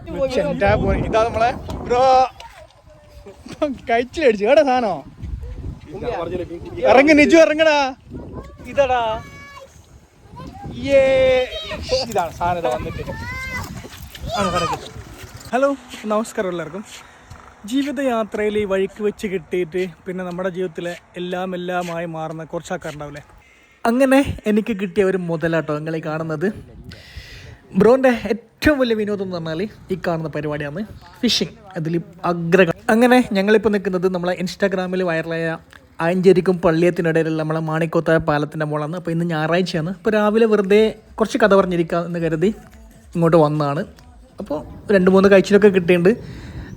ഇതാ നമ്മളെ ബ്രോ കഴിച്ചിലടിച്ചു കേടാ സാധനോ. ഇറങ്ങി നിജു ഇറങ്ങടാ. ഇതാടാ ഇതാണ് സാധനം വന്നിട്ട്. ഹലോ നമസ്കാരം എല്ലാവർക്കും. ജീവിതയാത്രയിൽ ഈ വഴിക്ക് വെച്ച് കിട്ടിയിട്ട് പിന്നെ നമ്മുടെ ജീവിതത്തിലെ എല്ലാമായി മാറുന്ന കുറച്ച് ആൾക്കാരുണ്ടാവില്ലേ. അങ്ങനെ എനിക്ക് കിട്ടിയ ഒരു മുതലാട്ടോ നിങ്ങൾ ഈ കാണുന്നത്. ബ്രോൻ്റെ ഏറ്റവും വലിയ വിനോദം എന്ന് പറഞ്ഞാൽ ഈ കാണുന്ന പരിപാടിയാണ് ഫിഷിങ്. അതിൽ അഗ്രഹം. അങ്ങനെ ഞങ്ങളിപ്പോൾ നിൽക്കുന്നത് നമ്മളെ ഇൻസ്റ്റാഗ്രാമിൽ വൈറലായ ആയഞ്ചേരിക്കും പള്ളിയത്തിനിടയിലുള്ള നമ്മളെ മാണിക്കോത്തായ പാലത്തിൻ്റെ മുകളാണ്. അപ്പോൾ ഇന്ന് ഞായറാഴ്ചയാണ്. അപ്പോൾ രാവിലെ വെറുതെ കുറച്ച് കഥ പറഞ്ഞിരിക്കാം എന്ന് കരുതി ഇങ്ങോട്ട് വന്നതാണ്. അപ്പോൾ 2-3 കഴിച്ചിലൊക്കെ കിട്ടിയിട്ടുണ്ട്.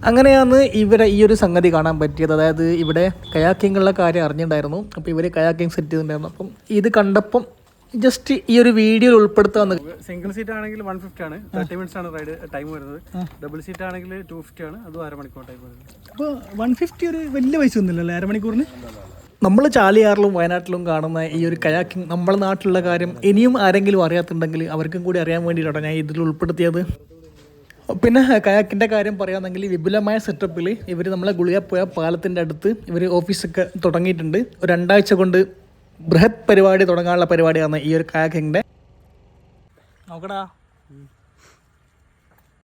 അങ്ങനെയാണ് ഇവരെ ഈ ഒരു സംഗതി കാണാൻ പറ്റിയത്. അതായത് ഇവിടെ കയാക്കിങ്ങുള്ള കാര്യം അറിഞ്ഞിട്ടുണ്ടായിരുന്നു. അപ്പോൾ ഇവർ കയാക്കിങ് സെറ്റ് ചെയ്തിട്ടുണ്ടായിരുന്നു. അപ്പം ഇത് കണ്ടപ്പം ജസ്റ്റ് ഈ ഒരു വീഡിയോയിൽ ഉൾപ്പെടുത്താന്ന്. സിംഗിൾ സീറ്റ് ആണെങ്കിൽ 150 ആണ്, 30 മിനിറ്റ്സ് ആണ് റൈഡ് ടൈം വരുന്നത്. ഡബിൾ സീറ്റ് ആണെങ്കിൽ 250 ആണ്, അതും അരമണിക്കൂർ ടൈം വരുന്നത്. അപ്പോൾ 150 ഒരു വലിയ പൈസ ഒന്നുമില്ലല്ലോ അരമണിക്കൂറിന്. നമ്മൾ ചാലിയാറിലും വയനാട്ടിലും കാണുന്ന ഈ ഒരു കയാക്കിങ് നമ്മുടെ നാട്ടിലുള്ള കാര്യം ഇനിയും ആരെങ്കിലും അറിയാത്തുണ്ടെങ്കിൽ അവർക്കും കൂടി അറിയാൻ വേണ്ടിയിട്ടാണ് ഞാൻ ഇതിൽ ഉൾപ്പെടുത്തിയത്. പിന്നെ കയാക്കിൻ്റെ കാര്യം പറയുകയാണെങ്കിൽ വിപുലമായ സെറ്റപ്പിൽ ഇവർ നമ്മളെ ഗുളികപ്പുഴ പാലത്തിൻ്റെ അടുത്ത് ഇവർ ഓഫീസൊക്കെ തുടങ്ങിയിട്ടുണ്ട്. ഒരു 2 ആഴ്ച കൊണ്ട് ബൃഹത് പരിപാടി തുടങ്ങാനുള്ള പരിപാടിയാണ് ഈ ഒരു കയാക്കിങ്ങിൻ്റെ. നോക്കടാ